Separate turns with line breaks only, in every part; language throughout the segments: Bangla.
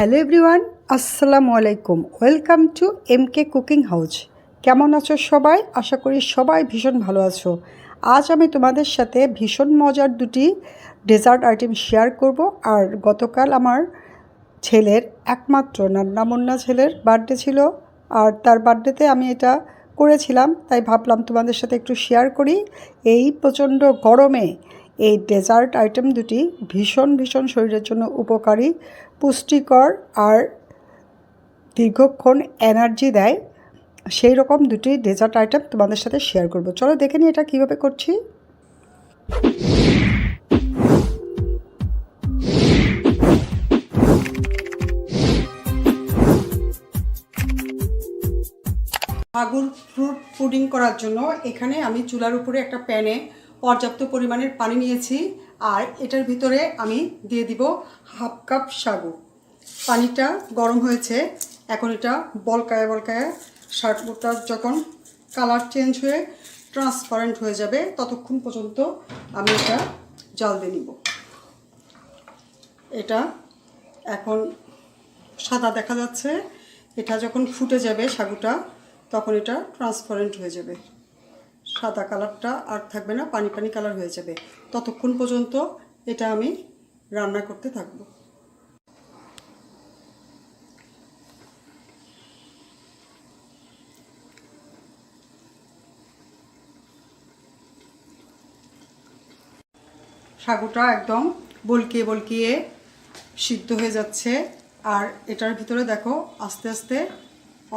হ্যালো এভরিওয়ান, আসসালামু আলাইকুম। Welcome to MK cooking house. কেমন আছো সবাই? আশা করি সবাই ভীষণ ভালো আছো। আজ আমি তোমাদের সাথে ভীষণ মজার দুটি ডেজার্ট আইটেম শেয়ার করব। আর গতকাল আমার ছেলের একমাত্র নান্নামুন্না ছেলের বার্থডে ছিল, আর তার বার্থডেতে আমি এটা করেছিলাম, তাই ভাবলাম তোমাদের সাথে একটু শেয়ার করি। এই প্রচণ্ড গরমে এই ডেজার্ট আইটেম দুটি ভীষণ শরীরের জন্য উপকারী, পুষ্টিকর আর দীর্ঘক্ষণ এনার্জি দেয়। সেই রকম দুটি ডেজার্ট আইটেম তোমাদের সাথে শেয়ার করব। চলো দেখে নিই এটা কীভাবে করছি। আগুন ফ্রুট পুডিং করার জন্য এখানে আমি চুলার উপরে একটা প্যানে পর্যাপ্ত পরিমাণের পানি নিয়েছি, আর এটার ভিতরে আমি দিয়ে দিব হাফ কাপ সাগু। পানিটা গরম হয়েছে, এখন এটা বলকায় সাগুটার যখন কালার চেঞ্জ হয়ে ট্রান্সপারেন্ট হয়ে যাবে ততক্ষণ পর্যন্ত আমি এটা জাল দিয়ে নিব। এটা এখন সাদা দেখা যাচ্ছে, এটা যখন ফুটে যাবে সাগুটা তখন এটা ট্রান্সপারেন্ট হয়ে যাবে, সাদা কালারটা আর থাকবে না, পানি কালার হয়ে যাবে। ততক্ষণ পর্যন্ত এটা আমি রান্না করতে থাকব। সাগুটা একদম বলকিয়ে সিদ্ধ হয়ে যাচ্ছে, আর এটার ভিতরে দেখো আস্তে আস্তে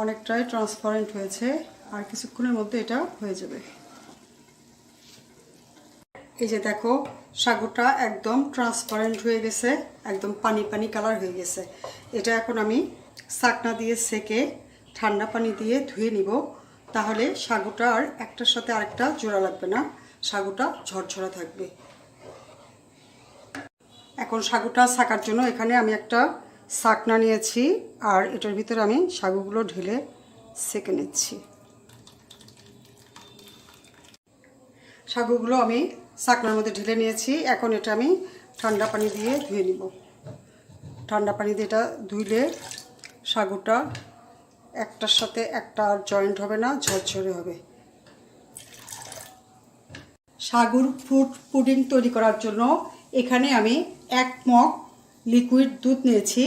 অনেকটাই ট্রান্সপারেন্ট হয়েছে, আর কিছুক্ষণের মধ্যে এটা হয়ে যাবে। এই যে দেখো সাগুটা একদম ট্রান্সপারেন্ট হয়ে গেছে, একদম পানি কালার হয়ে গেছে। এটা এখন আমি ছাঁকনা দিয়ে সেকে ঠান্ডা পানি দিয়ে ধুয়ে নিব, তাহলে সাগুটা আর একটার সাথে আরেকটা জোড়া লাগবে না, সাগুটা ঝরঝরা থাকবে। এখন সাগুটা ছাকার জন্য এখানে আমি একটা ছাকনা নিয়েছি, আর এটার ভিতরে আমি সাগুগুলো ঢেলে সেকে নিচ্ছি। সাগুগুলো আমি ছাকনার মধ্যে ঢেলে নিয়েছি, এখন এটা আমি ঠান্ডা পানি দিয়ে ধুয়ে নিব। ঠান্ডা পানি দিয়ে এটা ধুইলে সাগুটা একটার সাথে একটা আর জয়েন্ট হবে না, ঝরঝরে হবে। সাগুর ফ্রুট পুডিং তৈরি করার জন্য এখানে আমি 1 মগ লিকুইড দুধ নিয়েছি।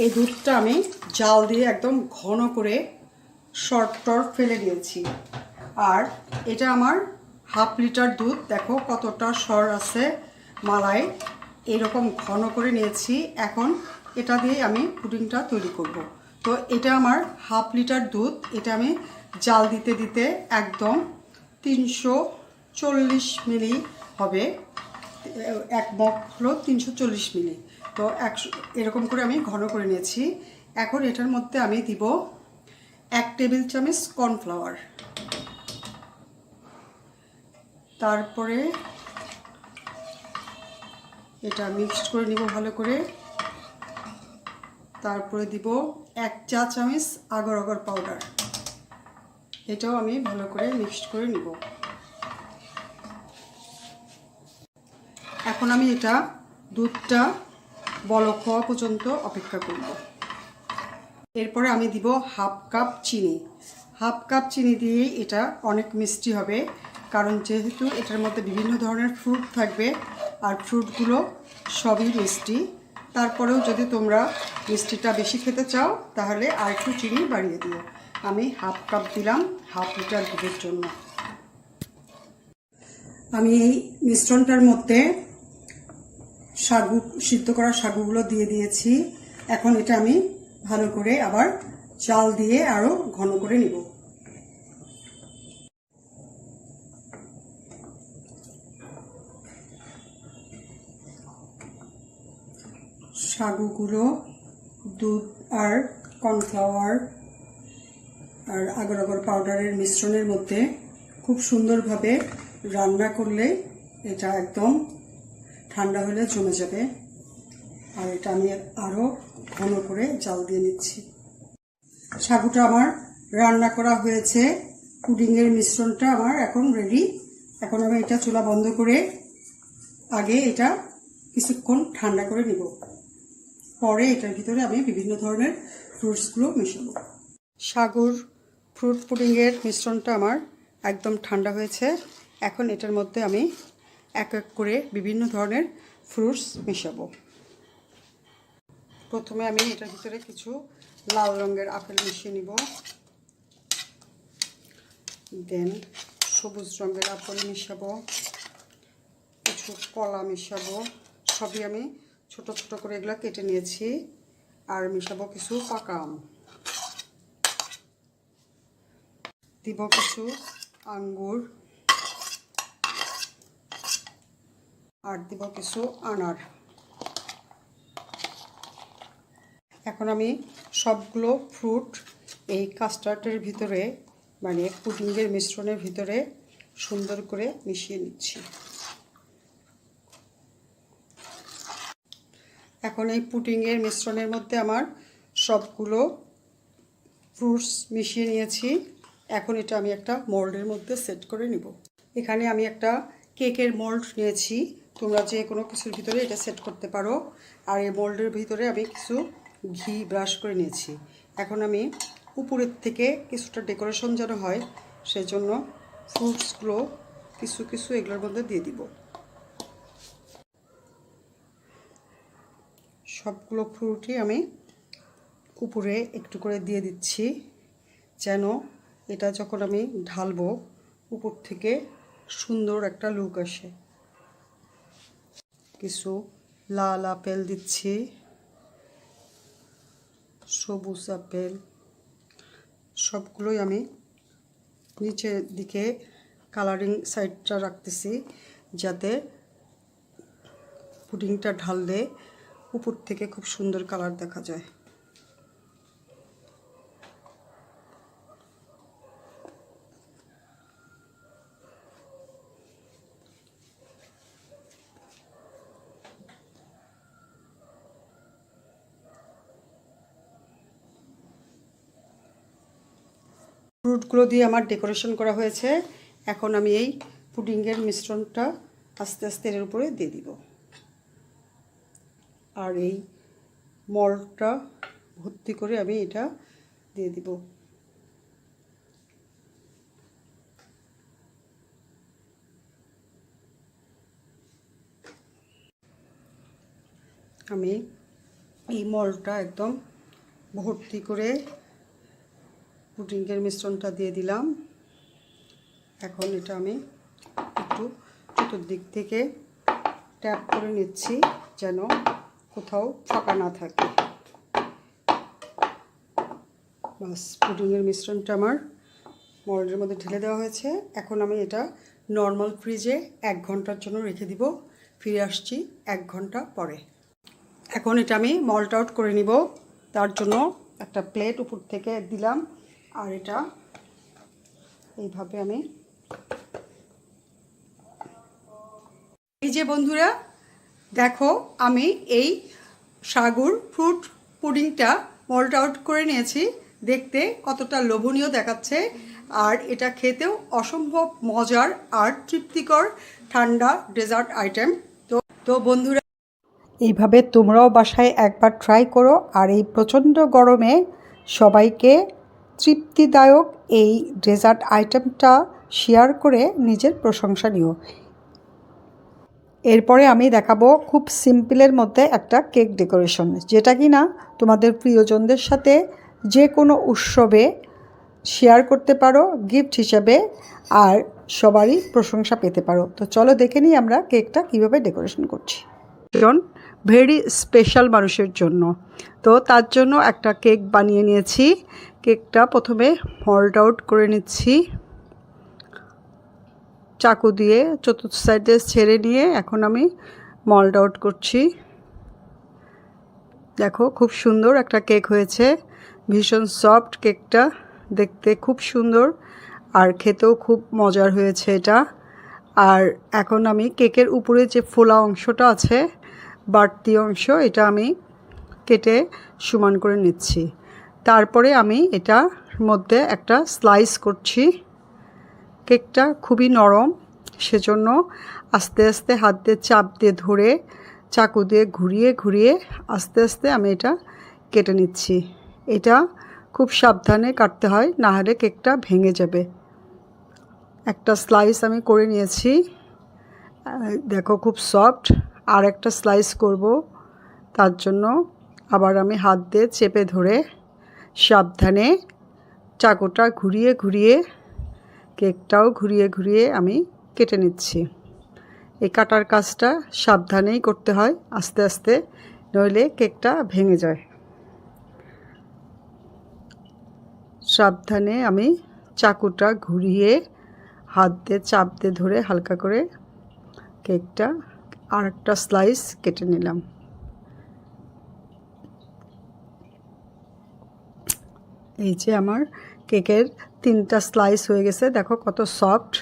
এই দুধটা আমি জাল দিয়ে একদম ঘন করে শর্ট ফেলে দিয়েছি, আর এটা আমার হাফ লিটার দুধ। দেখো কতটা সর আছে, মালাই এরকম ঘন করে নিয়েছি। এখন এটা দিয়ে আমি পুডিংটা তৈরি করব। তো এটা আমার হাফ লিটার দুধ, এটা আমি জাল দিতে একদম 340 মিলি হবে। 1 মগ হলো 340 মিলি। তো এরকম করে আমি ঘন করে নিয়েছি। এখন এটার মধ্যে আমি দিব 1 টেবিল চামচ কর্নফ্লাওয়ার, তারপরে এটা মিক্সড করে নিব ভালো করে। তারপরে দিব 1 চা চামচ আগার পাউডার, এটাও আমি ভালো করে মিক্সড করে নিব। এখন আমি এটা দুধটা বলক হওয়া পর্যন্ত অপেক্ষা করব। এরপরে আমি দিব হাফ কাপ চিনি। হাফ কাপ চিনি দিয়ে এটা অনেক মিষ্টি হবে, কারণ যেহেতু এটার মধ্যে বিভিন্ন ধরনের ফ্রুট থাকবে, আর ফ্রুটগুলো সবই মিষ্টি। তারপরেও যদি তোমরা মিষ্টিটা বেশি খেতে চাও তাহলে আর একটু চিনি বাড়িয়ে দিও। আমি হাফ কাপ দিলাম হাফ লিটার দুধের জন্য। আমি এই মিশ্রণটার মধ্যে সাগু, সিদ্ধ করা সাগুগুলো দিয়ে দিয়েছি। এখন এটা আমি ভালো করে আবার জাল দিয়ে আরো ঘন করে নিব। সাগুগুলো দুধ আর কর্নফ্লাওয়ার আর আগার পাউডারের মিশ্রণের মধ্যে খুব সুন্দরভাবে রান্না করলে এটা একদম ঠান্ডা হলে জমে যাবে। আর এটা আমি আরো ঘন করে জাল দিয়ে নিচ্ছি। সাগুটা আমার রান্না করা হয়েছে, পুডিংয়ের মিশ্রণটা আমার এখন রেডি। এখন আমি এটা চুলা বন্ধ করে আগে এটা কিছুক্ষণ ঠান্ডা করে নিব। পরে এটার ভিতরে আমি বিভিন্ন ধরনের ফ্রুটসগুলো মেশাবো। সাগর ফ্রুট পুডিংয়ের মিশ্রণটা আমার একদম ঠান্ডা হয়েছে। এখন এটার মধ্যে আমি এক এক করে বিভিন্ন ধরনের ফ্রুটস মেশাবো। প্রথমে আমি এটার ভিতরে কিছু লাল রঙের আপেল মিশিয়ে নিব, দেন সবুজ রঙের আপেল মিশাবো, কিছু কলা মিশাবো, সবই আমি ছোট ছোট করে এগুলো কেটে নিয়েছি। আর মিশাবো কিছু পাকা আম, দিব কিছু আঙ্গুর, আর দিব কিছু আনার। এখন আমি সবগুলো ফ্রুট এই কাস্টার্ডের ভিতরে, মানে পুডিংয়ের মিশ্রণের ভিতরে সুন্দর করে মিশিয়ে নিচ্ছি। এখন এই পুডিংয়ের মিশ্রণের মধ্যে আমার সবগুলো ফ্রুটস মিশিয়ে নিয়েছি। এখন এটা আমি একটা মোল্ডের মধ্যে সেট করে নিব। এখানে আমি একটা কেকের মোল্ড নিয়েছি, তোমরা যে কোনো কিছুর ভিতরে এটা সেট করতে পারো। আর এই মোল্ডের ভিতরে আমি কিছু ঘি ব্রাশ করে নিয়েছি। এখন আমি উপরের থেকে কিছুটা ডেকোরেশন যেন হয় সেজন্য ফ্রুটসগুলো কিছু কিছু এগুলোর মধ্যে দিয়ে দিব। সবগুলো ফ্রুটই আমি উপরে একটু করে দিয়ে দিচ্ছি, যেন এটা যখন আমি ঢালবো উপর থেকে সুন্দর একটা লুক আসে। কিছু লাল আপেল দিচ্ছি, সবুজ আপেল, সবগুলোই আমি নিচের দিকে কালারিং সাইডটা রাখতেছি, যাতে পুডিংটা ঢাললে উপর থেকে খুব সুন্দর কালার দেখা যায়। ফ্রুটগুলো দিয়ে আমার ডেকোরেশন করা হয়েছে। এখন আমি এই পুডিংয়ের মিশ্রণটা আস্তে আস্তে এর উপরে দিয়ে দিব, আর এই মল্ডটা ভর্তি করে আমি এটা দিয়ে দিব। আমি এই মল্ডটা একদম ভর্তি করে পুডিংয়ের মিশ্রণটা দিয়ে দিলাম। এখন এটা আমি একটু চতুর্দিক থেকে ট্যাপ করে নিচ্ছি, যেন কোথাও ফাঁকা না থাকে। বাস, পুডিংয়ের মিশ্রণটা আমার মল্ডের মধ্যে ঢেলে দেওয়া হয়েছে। এখন আমি এটা নর্মাল ফ্রিজে 1 ঘন্টার জন্য রেখে দিব। ফিরে আসছি 1 ঘন্টা পরে। এখন এটা আমি মল্ট আউট করে নিব। তার জন্য একটা প্লেট উপর থেকে দিলাম, আর এটা এইভাবে আমি, এই যে বন্ধুরা দেখো, আমি এই সাগর ফ্রুট পুডিংটা মল্ট আউট করে নিয়েছি। দেখতে কতটা লোভনীয় দেখাচ্ছে, আর এটা খেতেও অসম্ভব মজার আর তৃপ্তিকর ঠান্ডা ডেজার্ট আইটেম। তো বন্ধুরা, এইভাবে তোমরাও বাসায় একবার ট্রাই করো, আর এই প্রচণ্ড গরমে সবাইকে তৃপ্তিদায়ক এই ডেজার্ট আইটেমটা শেয়ার করে নিজের প্রশংসা নিও। এরপরে আমি দেখাবো খুব সিম্পলের মধ্যে একটা কেক ডেকোরেশন, যেটা কি না তোমাদের প্রিয়জনদের সাথে যে কোনো উৎসবে শেয়ার করতে পারো গিফট হিসেবে, আর সবারই প্রশংসা পেতে পারো। তো চলো দেখে নিই আমরা কেকটা কিভাবে ডেকোরেশন করছি। ভেরি স্পেশাল মানুষের জন্য, তো তার জন্য একটা কেক বানিয়ে নিয়েছি। কেকটা প্রথমে মল্ট আউট করে নিচ্ছি চাকু দিয়ে, চতুর্থ সাইডে ছেড়ে নিয়ে এখন আমি মল্ট আউট করছি। দেখো খুব সুন্দর একটা কেক হয়েছে, ভীষণ সফট কেকটা, দেখতে খুব সুন্দর আর খেতেও খুব মজার হয়েছে এটা। আর এখন আমি কেকের উপরে যে ফোলা অংশটা আছে, বাড়তি অংশ, এটা আমি কেটে সমান করে নিচ্ছি। তারপরে আমি এটার মধ্যে একটা স্লাইস করছি। কেকটা খুবই নরম, সেজন্য আস্তে আস্তে হাত দিয়ে চাপ দিয়ে ধরে চাকু দিয়ে ঘুরিয়ে ঘুরিয়ে আস্তে আস্তে আমি এটা কেটে নিচ্ছি। এটা খুব সাবধানে কাটতে হয়, না হলে কেকটা ভেঙে যাবে। একটা স্লাইস আমি করে নিয়েছি, দেখো খুব সফট। আর একটা স্লাইস করব, তার জন্য আবার আমি হাত দিয়ে চেপে ধরে সাবধানে চাকুটা ঘুরিয়ে ঘুরিয়ে কেকটাও ঘুরিয়ে ঘুরিয়ে আমি কেটে নিচ্ছি। এই কাটার কাজটা সাবধানেই করতে হয়, আস্তে আস্তে, নইলে কেকটা ভেঙে যায়। সাবধানে আমি চাকুটা ঘুরিয়ে হাত দিয়ে চাপ দিয়ে ধরে হালকা করে কেকটা আর একটা স্লাইস কেটে নিলাম। এই যে আমার কেকের 3টা স্লাইস হয়ে গেছে, দেখো কত সফট,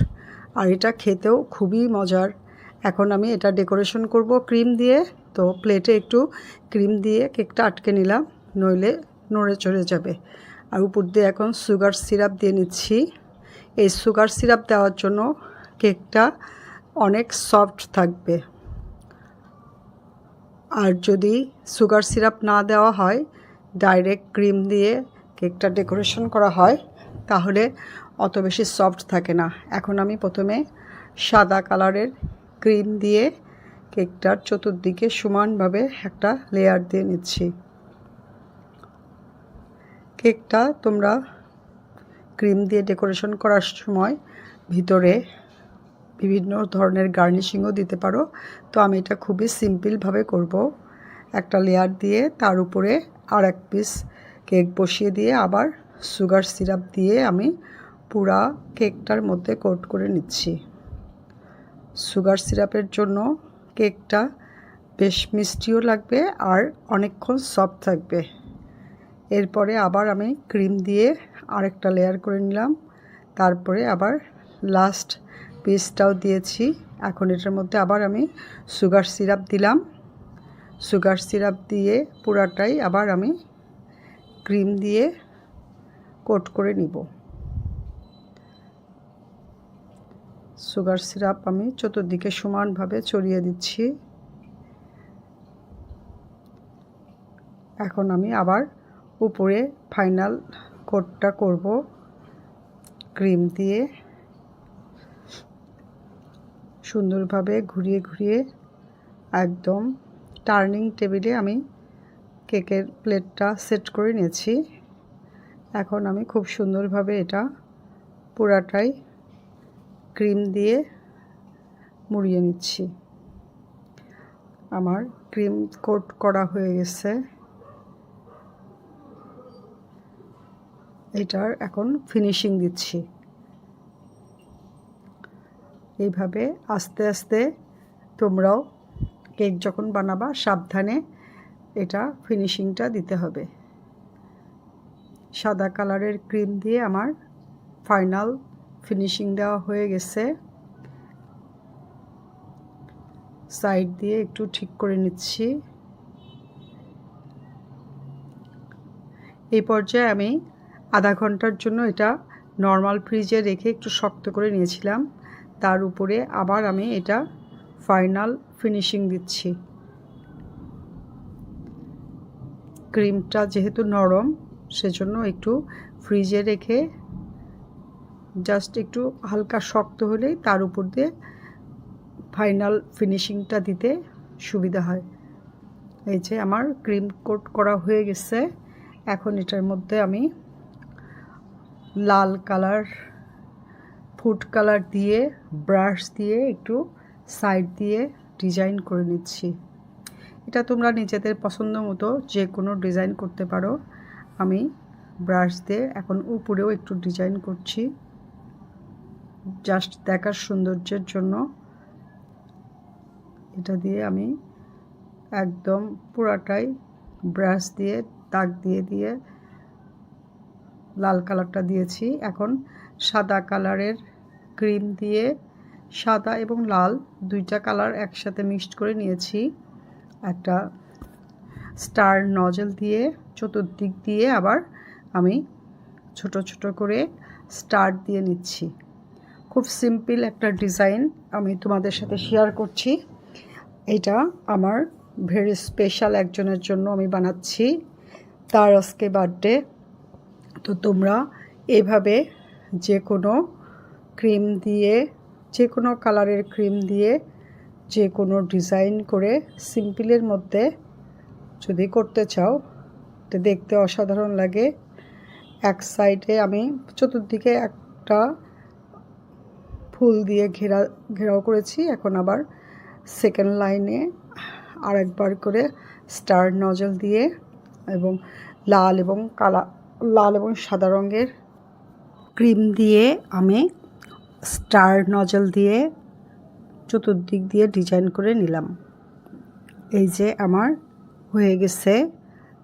আর এটা খেতেও খুবই মজার। এখন আমি এটা ডেকোরেশন করব ক্রিম দিয়ে, তো প্লেটে একটু ক্রিম দিয়ে কেকটা আটকে নিলাম, নইলে নড়ে চড়ে যাবে। আর উপর দিয়ে এখন সুগার সিরাপ দিয়ে নিচ্ছি। এই সুগার সিরাপ দেওয়ার জন্য কেকটা অনেক সফট থাকবে। আর যদি সুগার সিরাপ না দেওয়া হয়, ডাইরেক্ট ক্রিম দিয়ে কেকটা ডেকোরেশন করা হয়, তাহলে অত বেশি সফট থাকে না। এখন আমি প্রথমে সাদা কালারের ক্রিম দিয়ে কেকটার চতুর্দিকে সমানভাবে একটা লেয়ার দিয়ে নিচ্ছি। কেকটা তোমরা ক্রিম দিয়ে ডেকোরেশন করার সময় ভিতরে বিভিন্ন ধরনের গার্নিশিংও দিতে পারো, তো আমি এটা খুবই সিম্পলভাবে করব। একটা লেয়ার দিয়ে তার উপরে আর এক পিস কেক বসিয়ে দিয়ে আবার সুগার সিরাপ দিয়ে আমি পুরা কেকটার মধ্যে কোট করে নিচ্ছি। সুগার সিরাপের জন্য কেকটা বেশ মিষ্টিও লাগবে আর অনেকক্ষণ সফট থাকবে। এরপরে আবার আমি ক্রিম দিয়ে আরেকটা লেয়ার করে নিলাম, তারপরে আবার লাস্ট পিসটাও দিয়েছি। এখন এটার মধ্যে আবার আমি সুগার সিরাপ দিলাম। সুগার সিরাপ দিয়ে পুরাটাই আবার আমি ক্রিম দিয়ে কোট করে নিব। সুগার সিরাপ আমি চতুর্দিকে সমানভাবে ছড়িয়ে দিচ্ছি। এখন আমি আবার উপরে ফাইনাল কোটটা করব ক্রিম দিয়ে। সুন্দরভাবে ঘুরিয়ে ঘুরিয়ে একদম টার্নিং টেবিলে আমি কেকের প্লেটটা সেট করে নিয়েছি। এখন আমি খুব সুন্দরভাবে এটা পুরাটাই ক্রিম দিয়ে মুড়িয়ে নিচ্ছি। আমার ক্রিম কোট করা হয়ে গেছে। এটার এখন ফিনিশিং দিচ্ছি। এইভাবে আস্তে আস্তে তোমরাও কেক যখন বানাবা সাবধানে এটা ফিনিশিংটা দিতে হবে। সাদা কালারের ক্রিম দিয়ে আমার ফাইনাল ফিনিশিং দেওয়া হয়ে গেছে। সাইড দিয়ে একটু ঠিক করে নিচ্ছি। এই পর্যায়ে আমি আধা ঘন্টার জন্য এটা নর্মাল ফ্রিজে রেখে একটু শক্ত করে নিয়েছিলাম। তার উপরে আবার আমি এটা ফাইনাল ফিনিশিং দিচ্ছি। ক্রিমটা যেহেতু নরম, সেজন্য একটু ফ্রিজে রেখে জাস্ট একটু হালকা শক্ত হলেই তার উপর দিয়ে ফাইনাল ফিনিশিংটা দিতে সুবিধা হয়। এই যে আমার ক্রিম কোট করা হয়ে গেছে। এখন এটার মধ্যে আমি লাল কালার, ফুড কালার দিয়ে ব্রাশ দিয়ে একটু সাইড দিয়ে ডিজাইন করে নিচ্ছি। এটা তোমরা নিজেদের পছন্দ মতো যে কোনো ডিজাইন করতে পারো। আমি ব্রাশ দিয়ে এখন উপরেও একটু ডিজাইন করছি, জাস্ট দেখার সৌন্দর্যের জন্য। এটা দিয়ে আমি একদম পুরাটাই ব্রাশ দিয়ে দাগ দিয়ে দিয়ে লাল কালারটা দিয়েছি। এখন সাদা কালারের ক্রিম দিয়ে সাদা এবং লাল দুইটা কালার একসাথে মিক্সড করে নিয়েছি। একটা স্টার নজল দিয়ে চতুর্দিক দিয়ে আবার আমি ছোট ছোট করে স্টার দিয়ে নিচ্ছি। খুব সিম্পল একটা ডিজাইন আমি তোমাদের সাথে শেয়ার করছি। এটা আমার ভেরি স্পেশাল একজনের জন্য আমি বানাচ্ছি, তার আজকে বার্থডে। তো তোমরা এভাবে যে কোনো ক্রিম দিয়ে, যে কোনো কালারের ক্রিম দিয়ে যে কোনো ডিজাইন করে সিম্পলের মধ্যে যদি করতে চাও তো দেখতে অসাধারণ লাগে। এক সাইডে আমি চতুর্দিকে একটা ফুল দিয়ে ঘেরাও করেছি। এখন আবার সেকেন্ড লাইনে আরেকবার করে স্টার নজল দিয়ে এবং লাল এবং সাদা রঙের ক্রিম দিয়ে আমি স্টার নজল দিয়ে চতুর্দিক দিয়ে ডিজাইন করে নিলাম। এই যে আমার হয়ে গেছে।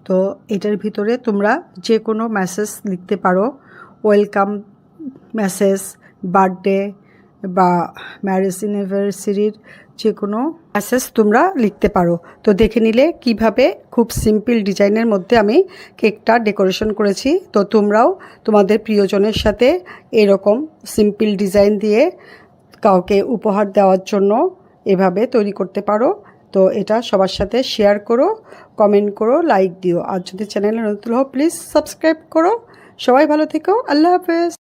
তো এটার ভিতরে তোমরা যে কোনো মেসেজ লিখতে পারো, ওয়েলকাম মেসেজ, বার্থডে বা ম্যারেজ অ্যানিভার্সারির যে কোনো মেসেজ তোমরা লিখতে পারো। তো দেখে নিলে কিভাবে খুব সিম্পল ডিজাইনের মধ্যে আমি কেকটা ডেকোরেশন করেছি। তো তোমরাও তোমাদের প্রিয়জনের সাথে এরকম সিম্পল ডিজাইন দিয়ে কাউকে উপহার দেওয়ার জন্য এভাবে তৈরি করতে পারো। তো এটা সবার সাথে শেয়ার করো, কমেন্ট করো, লাইক দিও। আর যদি চ্যানেলে নতুন হও প্লিজ সাবস্ক্রাইব করো। সবাই ভালো থেকো। আল্লাহ হাফেজ।